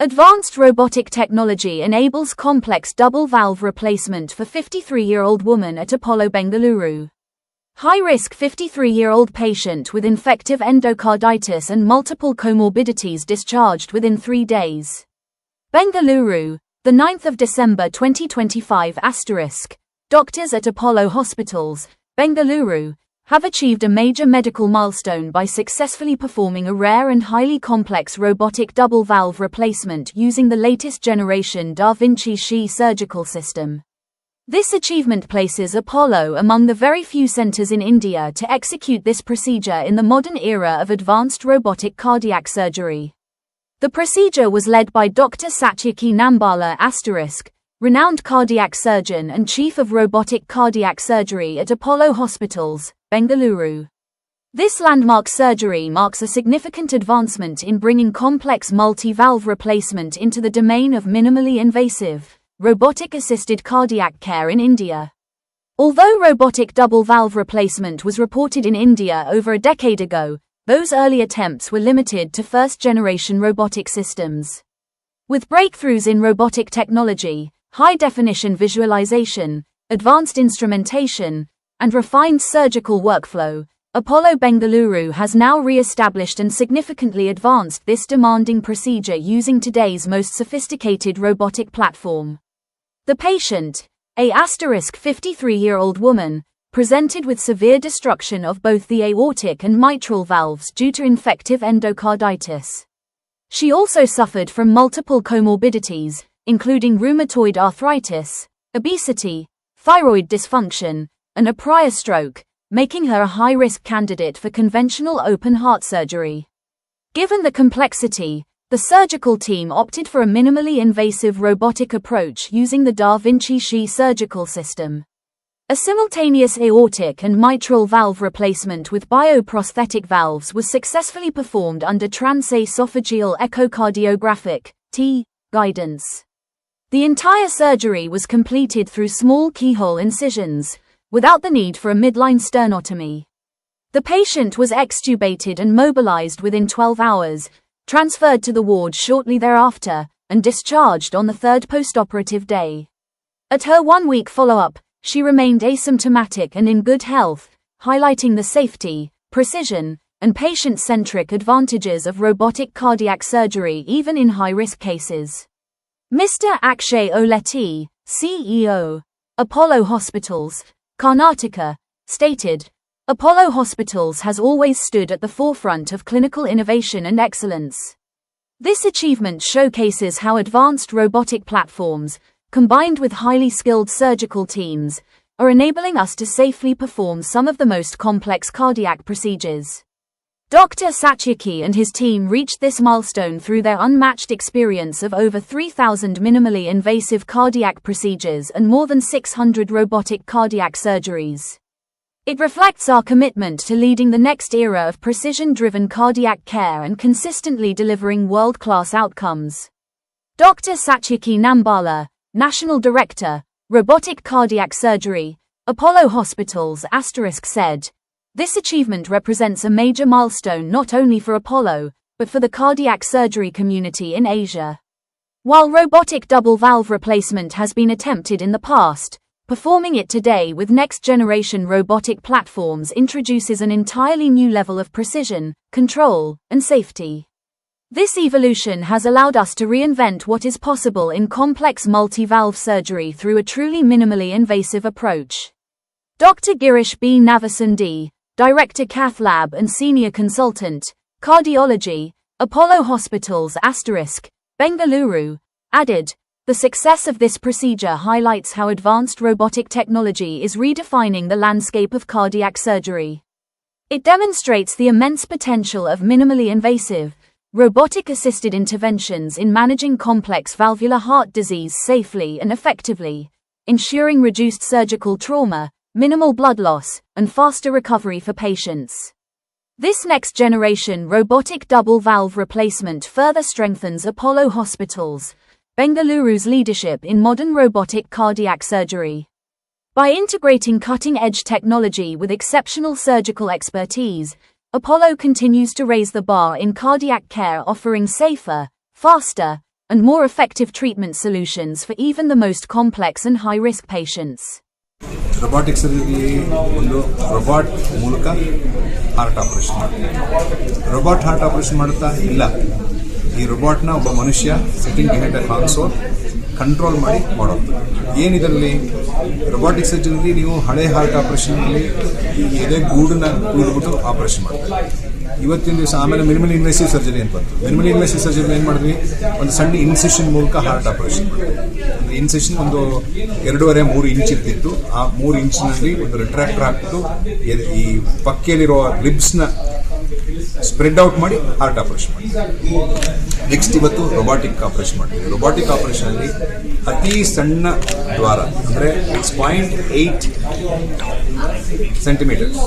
Advanced robotic technology enables complex double-valve replacement for 53-year-old woman at Apollo Bengaluru. High-risk 53-year-old patient with infective endocarditis and multiple comorbidities discharged within 3 days. Bengaluru, the 9th of December 2025 *. Doctors at Apollo Hospitals, Bengaluru, have achieved a major medical milestone by successfully performing a rare and highly complex robotic double-valve replacement using the latest generation Vinci Xi Surgical System. This achievement places Apollo among the very few centers in India to execute this procedure in the modern era of advanced robotic cardiac surgery. The procedure was led by Dr. Sathyaki Nambala *, renowned cardiac surgeon and chief of robotic cardiac surgery at Apollo Hospitals, Bengaluru. This landmark surgery marks a significant advancement in bringing complex multi-valve replacement into the domain of minimally invasive, robotic-assisted cardiac care in India. Although robotic double-valve replacement was reported in India over a decade ago, those early attempts were limited to first-generation robotic systems. With breakthroughs in robotic technology, high-definition visualization, advanced instrumentation, and refined surgical workflow, Apollo Bengaluru has now re-established and significantly advanced this demanding procedure using today's most sophisticated robotic platform. The patient, a *53-year-old woman, presented with severe destruction of both the aortic and mitral valves due to infective endocarditis. She also suffered from multiple comorbidities, including rheumatoid arthritis, obesity, thyroid dysfunction, and a prior stroke, making her a high-risk candidate for conventional open-heart surgery. Given the complexity, the surgical team opted for a minimally invasive robotic approach using the Vinci Xi Surgical System. A simultaneous aortic and mitral valve replacement with bioprosthetic valves was successfully performed under transesophageal echocardiographic (TE) guidance. The entire surgery was completed through small keyhole incisions, without the need for a midline sternotomy. The patient was extubated and mobilized within 12 hours, transferred to the ward shortly thereafter, and discharged on the third postoperative day. At her 1-week follow-up, she remained asymptomatic and in good health, highlighting the safety, precision, and patient-centric advantages of robotic cardiac surgery even in high-risk cases. Mr. Akshay Oleti, CEO, Apollo Hospitals, Karnataka, stated, "Apollo Hospitals has always stood at the forefront of clinical innovation and excellence. This achievement showcases how advanced robotic platforms, combined with highly skilled surgical teams, are enabling us to safely perform some of the most complex cardiac procedures." Dr. Sathyaki and his team reached this milestone through their unmatched experience of over 3,000 minimally invasive cardiac procedures and more than 600 robotic cardiac surgeries. It reflects our commitment to leading the next era of precision-driven cardiac care and consistently delivering world-class outcomes. Dr. Sathyaki Nambala, National Director, Robotic Cardiac Surgery, Apollo Hospitals * said, "This achievement represents a major milestone not only for Apollo, but for the cardiac surgery community in Asia. While robotic double-valve replacement has been attempted in the past, performing it today with next-generation robotic platforms introduces an entirely new level of precision, control, and safety. This evolution has allowed us to reinvent what is possible in complex multi-valve surgery through a truly minimally invasive approach." Dr. Girish B. Navasundhi, Director Cath Lab and Senior Consultant, Cardiology, Apollo Hospitals * Bengaluru, added, "The success of this procedure highlights how advanced robotic technology is redefining the landscape of cardiac surgery. It demonstrates the immense potential of minimally invasive, robotic-assisted interventions in managing complex valvular heart disease safely and effectively, ensuring reduced surgical trauma, minimal blood loss, and faster recovery for patients. This next-generation robotic double-valve replacement further strengthens Apollo Hospitals, Bengaluru's leadership in modern robotic cardiac surgery. By integrating cutting-edge technology with exceptional surgical expertise, Apollo continues to raise the bar in cardiac care, offering safer, faster, and more effective treatment solutions for even the most complex and high-risk patients. robotic surgery ಒಂದು robot ಮೂಲಕ heart operation ಮಾಡ್ತಾರೆ. Robot heart operation ಮಾಡುತ್ತಾ ಇಲ್ಲ, ಈ ರೋಬೋಟ್ನ ಒಬ್ಬ ಮನುಷ್ಯ sitting behind A console control ಮಾಡಿ ಮಾಡೋದು. ಏನಿದರಲ್ಲಿ ರೋಬೋಟಿಕ್ ಸರ್ಜರಿ ನೀವು ಹಳೆ ಹಾರ್ಟ್ ಆಪರೇಷನ್ನಲ್ಲಿ ಎದೆ ಗೂಡನ್ನ ಕೂಡ್ಬಿಟ್ಟು ಆಪರೇಷನ್ ಮಾಡ್ತಾರೆ. ಇವತ್ತಿನ ದಿವಸ ಆಮೇಲೆ ಮಿನಿಮಲ್ ಇನ್ವೇಸಿವ್ ಸರ್ಜರಿ ಅಂತ ಬಂತು. ಮಿನಿಮಲ್ ಇನ್ವೇಸಿವ್ ಸರ್ಜರಿ ಏನು ಮಾಡಿದ್ವಿ, ಒಂದು ಸಣ್ಣ ಇನ್ಸೆಷನ್ ಮೂಲಕ ಹಾರ್ಟ್ ಆಪರೇಷನ್ ಮಾಡಿದ್ವಿ. ಇನ್ಸೆಷನ್ ಒಂದು 2.5-3 ಇಂಚ್ ಇರ್ತಿತ್ತು. ಆ 3 ಇಂಚಿನಲ್ಲಿ ಒಂದು ರಿಟ್ರಾಕ್ಟರ್ ಹಾಕ್ಬಿಟ್ಟು ಈ ಪಕ್ಕೆಯಲ್ಲಿರೋ ರಿಬ್ಸ್ನ ಸ್ಪ್ರೆಡ್ ಔಟ್ ಮಾಡಿ ಹಾರ್ಟ್ ಆಪರೇಷನ್ ಮಾಡಿದ್ವಿ. ನೆಕ್ಸ್ಟ್ ಇವತ್ತು ರೊಬಾಟಿಕ್ ಆಪರೇಷನ್ ಮಾಡಿದ್ವಿ. ರೊಬಾಟಿಕ್ ಆಪರೇಷನ್ ಅಲ್ಲಿ ಅತಿ ಸಣ್ಣ ದ್ವಾರ ಅಂದರೆ 0.8 ಸೆಂಟಿಮೀಟರ್ಸ್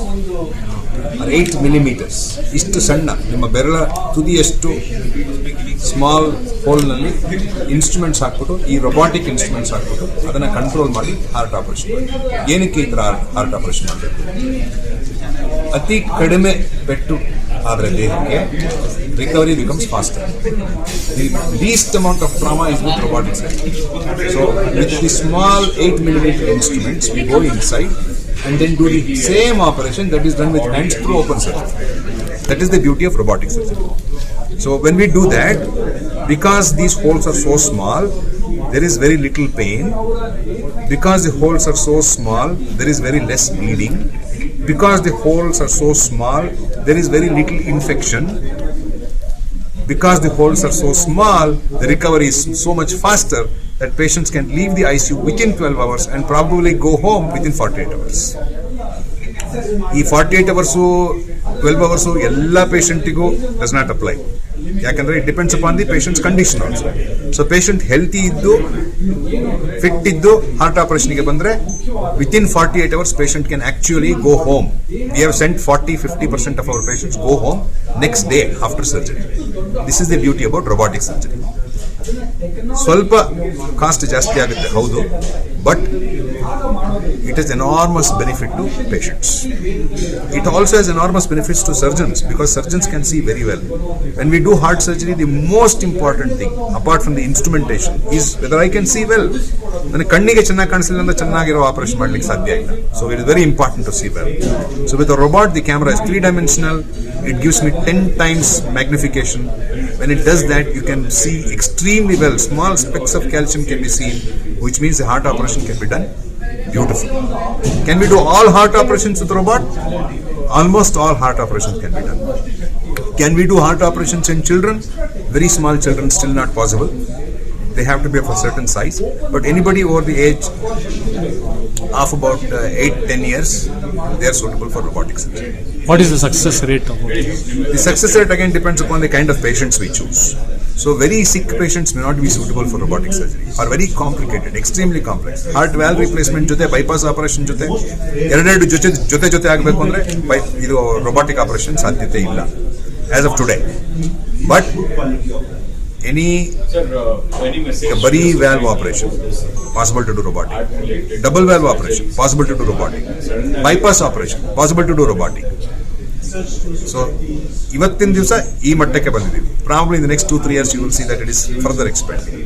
8 ಮಿಲಿಮೀಟರ್ಸ್ ಇಷ್ಟು ಸಣ್ಣ ನಿಮ್ಮ ಬೆರಳ ತುದಿಯಷ್ಟು ಸ್ಮಾಲ್ ಹೋಲ್ನಲ್ಲಿ ಇನ್ಸ್ಟ್ರೂಮೆಂಟ್ಸ್ ಹಾಕ್ಬಿಟ್ಟು, ಈ ರೊಬಾಟಿಕ್ ಇನ್ಸ್ಟ್ರೂಮೆಂಟ್ಸ್ ಹಾಕ್ಬಿಟ್ಟು ಅದನ್ನು ಕಂಟ್ರೋಲ್ ಮಾಡಿ ಹಾರ್ಟ್ ಆಪರೇಷನ್ ಮಾಡಿ. ಏನಕ್ಕೆ ಈ ಥರ ಹಾರ್ಟ್ ಆಪರೇಷನ್ ಮಾಡಬೇಕು? ಅತಿ ಕಡಿಮೆ ಪೆಟ್ಟು ಆದರೆ ದೇಹಕ್ಕೆ recovery becomes faster. The least amount of trauma is with robotic surgery. So with the small 8 millimeter instruments, we go inside and then do the same operation that is done with hands through open surgery. That is the beauty of robotic surgery. So when we do that, because these holes are so small, there is very little pain. Because the holes are so small, there is very less bleeding. Because the holes are so small, there is very little infection. Because the holes are so small, the recovery is so much faster that patients can leave the ICU within 12 hours and probably go home within 48 hours. ಈ 48 hours 12 hours ಎಲ್ಲ ಪೇಷಂಟಿಗೂ does not apply. ಯಾಕಂದ್ರೆ it depends upon the patients condition also. So patient healthy ಇದ್ದು fit ಇದ್ದು heart ಆಪರೇಷನ್ಗೆ ಬಂದ್ರೆ within 48 hours patient can actually go home. We have scent 40-50% of our patients go home next day after surgery. This is the beauty about robotic surgery. ಸ್ವಲ್ಪ cost ಜಾಸ್ತಿ ಆಗುತ್ತೆ ಹೌದು, but it has enormous benefit to patients. It also has enormous benefits to surgeons because surgeons can see very well. When we do heart surgery, the most important thing apart from the instrumentation is whether I can see well. ನನಗೆ ಕಣ್ಣಿಗೆ ಚೆನ್ನಾಗಿ ಕಾಣಿಸಲಿಲ್ಲ ಅಂದ್ರೆ ಚೆನ್ನಾಗಿರೋ operation ಮಾಡ್ಲಿಕ್ಕೆ ಸಾಧ್ಯ ಇಲ್ಲ. So it is very important to see well. So with a robot, the camera is 3-dimensional. It gives me 10 times magnification. When it does that, you can see extremely well. Small specks of calcium can be seen, which means the heart operation can be done beautiful. Can we do all heart operations with robot? Almost all heart operations can be done. Can we do heart operations in children? Very small children, still not possible. They have to be of a certain size. But anybody over the age of about 8-10 years, they are suitable for robotic surgery. What is the success rate of it? The success rate again depends upon the kind of patients we choose. So very sick patients may not be suitable for robotic surgery, or very complicated, extremely complex. Heart valve replacement ಜೊತೆ bypass operation ಜೊತೆ ಎರಡೆರಡು ಜೊತೆ ಆಗಬೇಕು ಅಂದ್ರೆ ಇದು robotic operation ಸಾಧ್ಯತೆ ಇಲ್ಲ as of today. But any bari valve operation possible to do robotic, double valve operation possible to do robotic, bypass operation possible to do robotic. So ಇವತ್ತಿನ ದಿವಸ ಈ ಮಟ್ಟಕ್ಕೆ ಬಂದಿದ್ದೀವಿ. Probably in the next 2-3 years you will see that it is further expanding.